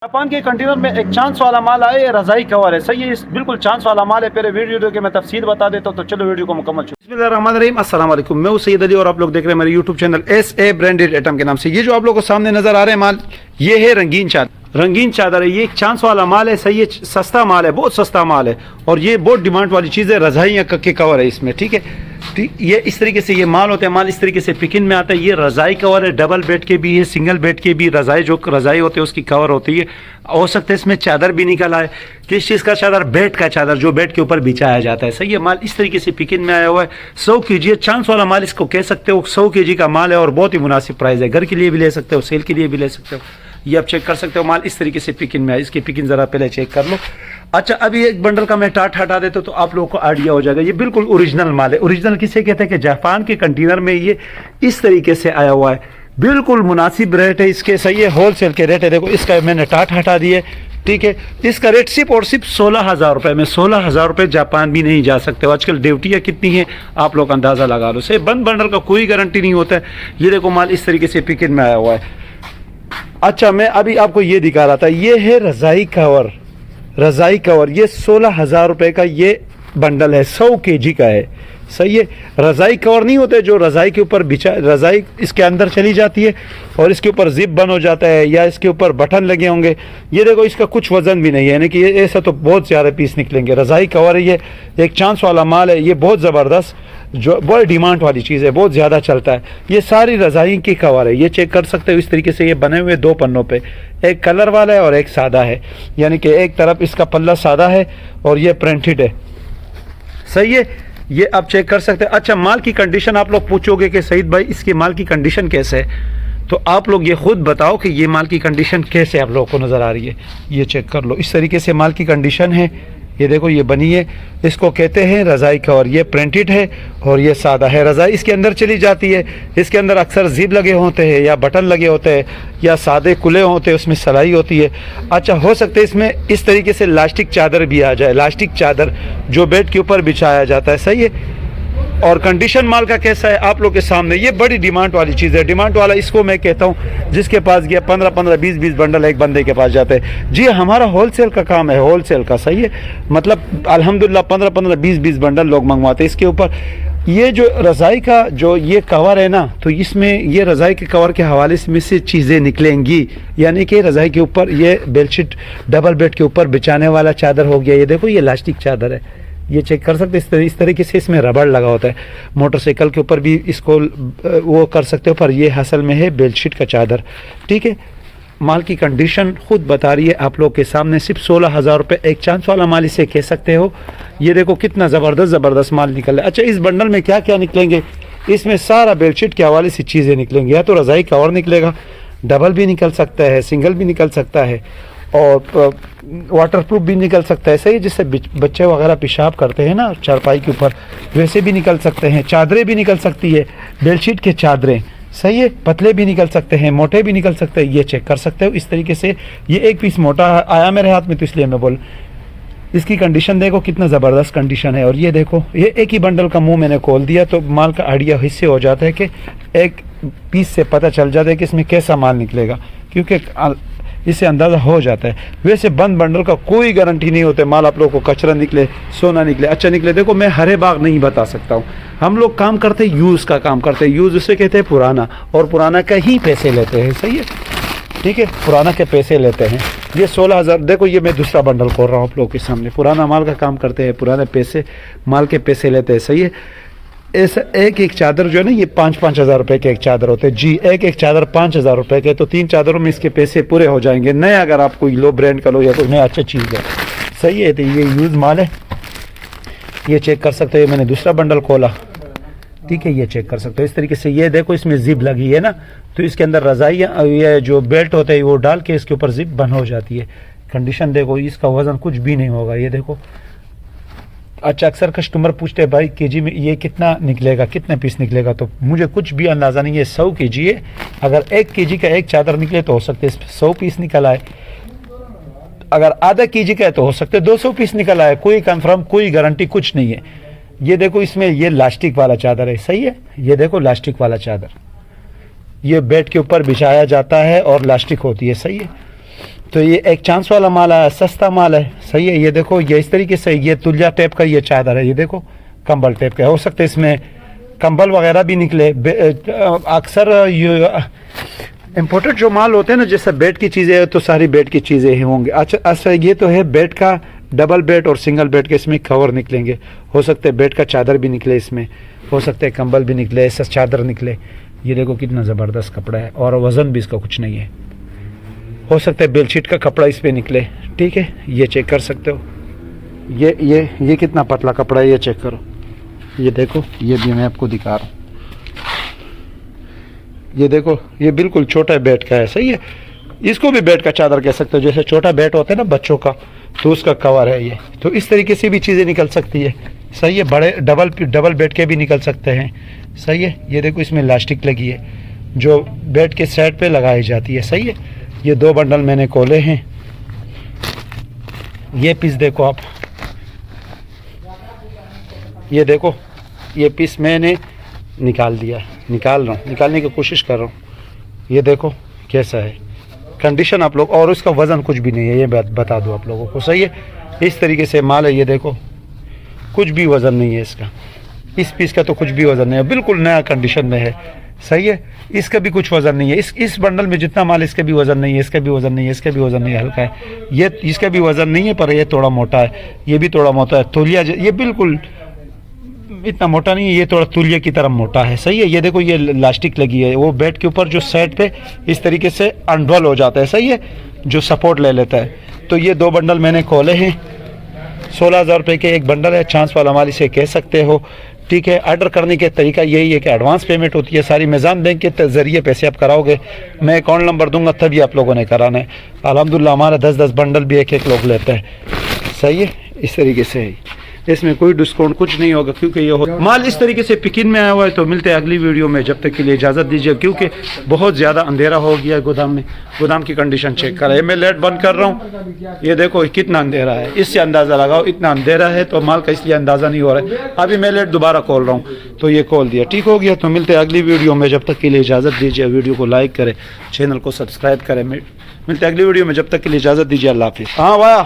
Japan के container में एक चांस वाला माल आया है, रज़ाई कवर है। सही है, बिल्कुल चांस वाला माल है। पहले वीडियो के मैं तफसील बता देता हूँ, तो चलो वीडियो को मुकम्मल। बिस्मिल्लाहिर्रहमानिर्रहीम, अस्सलाम वालेकुम। मैं हूं सैयद अली और आप लोग देख रहे हैं मेरे YouTube channel SA branded item के नाम से। ये जो आप लोग को सामने नजर आ रहे हैं माल, ये है रंगीन चादर। रंगीन चादर है, ये एक चांस वाला माल है। सही है, सस्ता माल है, बहुत सस्ता माल है और ये बहुत डिमांड वाली चीज़ है। रज़ाई या के कवर है इसमें, ठीक है। ये इस तरीके से ये माल होते हैं, माल इस तरीके से पिकिन में आता है। ये रज़ाई कवर है, डबल बेड के भी है, सिंगल बेड के भी। रज़ाई जो रज़ाई होते हैं उसकी कवर होती है। हो सकता है इसमें चादर भी निकल आए। किस चीज़ का चादर? बेड का चादर, जो बेड के ऊपर बिछाया जाता है। सही है, माल इस तरीके से पिकिन में आया हुआ है। 100 kg है, चांस वाला माल इसको कह सकते हो। 100 kg का माल है और बहुत ही मुनासिब प्राइस है। घर के लिए भी ले सकते हो, सेल के लिए भी ले सकते हो। ये आप चेक कर सकते हो, माल इस तरीके से पिकिन में है। इसकी पिकिन ज़रा पहले चेक कर लो। अच्छा, अभी एक बंडल का मैं टाट हटा देता हूँ तो आप लोगों को आइडिया हो जाएगा। ये बिल्कुल ओरिजिनल माल है। ओरिजिनल किसे कहते हैं कि जापान के कंटेनर में ये इस तरीके से आया हुआ है। बिल्कुल मुनासिब रेट है इसके। सही है, होलसेल के रेट है। देखो, इसका मैंने टाट हटा दिए, ठीक है। इसका रेट सिर्फ और सिर्फ 16,000 रुपये में। 16,000 रुपये जापान भी नहीं जा सकते हो। आजकल ड्यूटियाँ कितनी हैं आप लोग अंदाज़ा लगा लो। से बंद बंडल का कोई गारंटी नहीं होता है। ये देखो, माल इस तरीके से पिकिन में आया हुआ है। अच्छा, मैं अभी आपको ये दिखा रहा था, ये है रज़ाई कवर। रज़ाई कवर ये 16,000 रुपये का ये बंडल है, 100 kg का है। सही है, रज़ाई कवर नहीं होते जो रज़ाई के ऊपर बिछा, रज़ाई इसके अंदर चली जाती है और इसके ऊपर जिप बंद हो जाता है या इसके ऊपर बटन लगे होंगे। ये देखो, इसका कुछ वज़न भी नहीं है, यानी कि ये ऐसा तो बहुत ज़्यादा पीस निकलेंगे। रज़ाई कवर है, ये एक चांस वाला माल है। ये बहुत ज़बरदस्त, जो बहुत डिमांड वाली चीज़ है, बहुत ज़्यादा चलता है। ये सारी रज़ाई की कवर है। ये चेक कर सकते हो, इस तरीके से ये बने हुए 2 पन्नों पे, एक कलर वाला है और एक सादा है। यानी कि एक तरफ इसका पल्ला सादा है और ये प्रिंटेड है। सही है, ये आप चेक कर सकते हैं। अच्छा, माल की कंडीशन आप लोग पूछोगे कि सईद भाई इसके माल की कंडीशन कैसे है, तो आप लोग ये खुद बताओ कि ये माल की कंडीशन कैसे आप लोगों को नज़र आ रही है। ये चेक कर लो, इस तरीके से माल की कंडीशन है। ये देखो, ये बनी है, इसको कहते हैं रज़ाई कवर। ये प्रिंटेड है और ये सादा है। रज़ाई इसके अंदर चली जाती है। इसके अंदर अक्सर जिप लगे होते हैं या बटन लगे होते हैं या सादे कुले होते हैं, उसमें सिलाई होती है। अच्छा, हो सकता है इसमें इस तरीके से लास्टिक चादर भी आ जाए। लास्टिक चादर जो बेड के ऊपर बिछाया जाता है। सही है, और कंडीशन माल का कैसा है आप लोग के सामने। ये बड़ी डिमांड वाली चीज़ है। डिमांड वाला इसको मैं कहता हूँ जिसके पास गया 15-15, 20-20 बंडल एक बंदे के पास जाते हैं। जी, हमारा होलसेल का काम है, होलसेल का। सही है, मतलब अल्हम्दुलिल्लाह 15-15, 20-20 बंडल लोग मंगवाते हैं इसके ऊपर। ये जो रज़ाई का जो ये कवर है ना, तो इसमें ये रज़ाई के कवर के हवाले से चीज़ें निकलेंगी। यानी कि रज़ाई के ऊपर ये बेडशीट, डबल बेड के ऊपर बिछाने वाला चादर हो गया। ये देखो, ये लास्टिक चादर है। ये चेक कर सकते हैं, इस तरीके से इसमें रबड़ लगा होता है। मोटरसाइकिल के ऊपर भी इसको वो कर सकते हो, पर ये असल में है बेडशीट का चादर, ठीक है। माल की कंडीशन खुद बता रही है आप लोग के सामने। सिर्फ 16,000 रुपये एक चांस वाला माल इसे कह सकते हो। ये देखो कितना ज़बरदस्त माल निकल है। अच्छा, इस बंडल में क्या क्या निकलेंगे? इसमें सारा बेडशीट के हवाले से चीज़ें निकलेंगी। या तो रज़ाई कवर निकलेगा, डबल भी निकल सकता है, सिंगल भी निकल सकता है और वाटरप्रूफ भी निकल सकता है। सही, जिससे बच्चे वगैरह पेशाब करते हैं ना चारपाई के ऊपर, वैसे भी निकल सकते हैं। चादरें भी निकल सकती है, बेडशीट के चादरें। सही है, पतले भी निकल सकते हैं, मोटे भी निकल सकते हैं। ये चेक कर सकते हो इस तरीके से। ये एक पीस मोटा आया मेरे हाथ में, तो इसलिए मैं बोल, इसकी कंडीशन देखो कितना ज़बरदस्त कंडीशन है। और ये देखो, ये एक ही बंडल का मुंह मैंने खोल दिया तो माल का आइडिया हिस्से हो जाता है कि एक पीस से पता चल जाता है कि इसमें कैसा माल निकलेगा, क्योंकि इससे अंदाज़ा हो जाता है। वैसे बंद बंडल का कोई गारंटी नहीं होता। माल आप लोगों को कचरा निकले, सोना निकले, अच्छा निकले। देखो, मैं हरे बाग नहीं बता सकता हूँ। हम लोग काम करते हैं, यूज़ का काम करते हैं। यूज़ उसे कहते हैं पुराना, और पुराना का ही पैसे लेते हैं। सही है, ठीक है, पुराना के पैसे लेते हैं। ये 16,000। देखो, ये मैं दूसरा बंडल खोल रहा हूँ आप लोगों के सामने। पुराना माल का काम करते हैं, पुराने पैसे, माल के पैसे लेते हैं। सही है, ऐसा एक चादर जो है ना, ये 5-5 हज़ार रुपये के एक चादर होते हैं। जी, एक चादर 5,000 रुपये के, तो 3 चादरों में इसके पैसे पूरे हो जाएंगे। नया अगर आप कोई लो ब्रांड का लो या कोई नया अच्छा चीज़ है। सही है, तो ये यूज़ माल है। ये चेक कर सकते हो, मैंने दूसरा बंडल खोला, ठीक है। ये चेक कर सकते हो इस तरीके से। ये देखो, इसमें जिप लगी है ना, तो इसके अंदर रज़ाई ये जो बेल्ट होता है वो डाल के इसके ऊपर जिप बंद हो जाती है। कंडीशन देखो, इसका वज़न कुछ भी नहीं होगा। ये देखो। अच्छा, अक्सर कस्टमर पूछते हैं भाई केजी में ये कितना निकलेगा, कितने पीस निकलेगा, तो मुझे कुछ भी अंदाज़ा नहीं है। 100 kg है। अगर 1 kg का एक चादर निकले तो हो सकते है 100 पीस निकल आए। अगर आधा kg का है तो हो सकते है 200 पीस निकल आए। कोई कंफर्म, कोई गारंटी कुछ नहीं है। ये देखो, इसमें ये लास्टिक वाला चादर है। सही है, ये देखो लास्टिक वाला चादर, ये बेड के ऊपर बिछाया जाता है और लास्टिक होती है। सही है, तो ये एक चांस वाला माल है, सस्ता माल है, सही है। ये देखो ये इस तरीके से ये तुलिया टाइप का ये चादर है, ये देखो कंबल टाइप का, हो सकता है इसमें कंबल वगैरह भी निकले। अक्सर ये इम्पोर्टेड जो माल होते हैं ना, जैसे बेड की चीज़ें तो सारी बेड की चीज़ें ही होंगी। अच्छा ये तो है बेड का, डबल बेड और सिंगल बेड के इसमें कवर निकलेंगे। हो सकते हैं बेड का चादर भी निकले इसमें, हो सकते हैं कंबल भी निकले, ऐसा चादर निकले। ये देखो कितना ज़बरदस्त कपड़ा है और वज़न भी इसका कुछ नहीं है। हो सकता है बेडशीट का कपड़ा इस पर निकले, ठीक है, ये चेक कर सकते हो। ये कितना पतला कपड़ा है, ये चेक करो। ये देखो, ये भी मैं आपको दिखा रहा हूँ। ये देखो, ये बिल्कुल छोटा बेड का है, सही है। इसको भी बेड का चादर कह सकते हो, जैसे छोटा बेड होता है ना बच्चों का, तो उसका कवर है ये। तो इस तरीके से भी चीज़ें निकल सकती है, सही है। बड़े डबल बेड के भी निकल सकते हैं, सही है। ये देखो इसमें इलास्टिक लगी है जो बेड के साइड पे लगाई जाती है, सही है। ये 2 बंडल मैंने खोले हैं। ये पीस देखो आप, ये देखो ये पीस मैंने निकाल दिया, निकालने की कोशिश कर रहा हूँ। ये देखो कैसा है कंडीशन आप लोग, और उसका वज़न कुछ भी नहीं है, ये बात बता दो आप लोगों को, सही है। इस तरीके से माल है, ये देखो कुछ भी वज़न नहीं है इसका, इस पीस का तो कुछ भी वज़न नहीं है, बिल्कुल नया कंडीशन में है, सही है। इसका भी कुछ वज़न नहीं है, इस बंडल में जितना माल, इसका भी वज़न नहीं है, इसका भी वज़न नहीं है, इसका भी वज़न नहीं है, हल्का है। ये इसका भी वज़न नहीं है, पर ये थोड़ा मोटा है, ये भी थोड़ा मोटा है। तौलिया ये बिल्कुल इतना मोटा नहीं है, ये थोड़ा तुलिया की तरह मोटा है, सही है। ये देखो ये इलास्टिक लगी है, वो बेड के ऊपर जो साइड पे इस तरीके से अनरोल हो जाता है, सही है, जो सपोर्ट ले लेता है। तो ये 2 बंडल मैंने खोले हैं, 16,000 रुपये के एक बंडल है, चांस वाला माल इसे कह सकते हो, ठीक है। ऑर्डर करने के तरीका यही है कि एडवांस पेमेंट होती है सारी, मिज़ान बैंक के ज़रिए पैसे आप कराओगे, मैं अकाउंट नंबर दूंगा, तभी आप लोगों ने कराना है। अल्हम्दुलिल्लाह हमारा 10-10 बंडल भी एक लोग लेते हैं, सही है। इस तरीके से है, इसमें कोई डिस्काउंट कुछ नहीं होगा, क्योंकि ये माल इस तरीके से पिकिन में आया हुआ है। तो मिलते हैं अगली वीडियो में, जब तक के लिए इजाज़त दीजिए, क्योंकि बहुत ज़्यादा अंधेरा हो गया है गोदाम में। गोदाम की कंडीशन चेक करें, मैं लाइट बंद कर रहा हूँ, ये देखो कितना अंधेरा है, इससे अंदाज़ा लगाओ इतना अंधेरा है, तो माल का इसलिए अंदाज़ा नहीं हो रहा है। अभी मैं लाइट दोबारा खोल रहा हूँ, तो ये खोल दिया, ठीक हो गया। तो मिलते हैं अगली वीडियो में, जब तक के लिए इजाज़त दीजिए। वीडियो को लाइक करें, चैनल को सब्सक्राइब करें। मिलते हैं अगली वीडियो में, जब तक के लिए इजाज़त दीजिए। अल्लाह हाफिज़। हाँ वाह।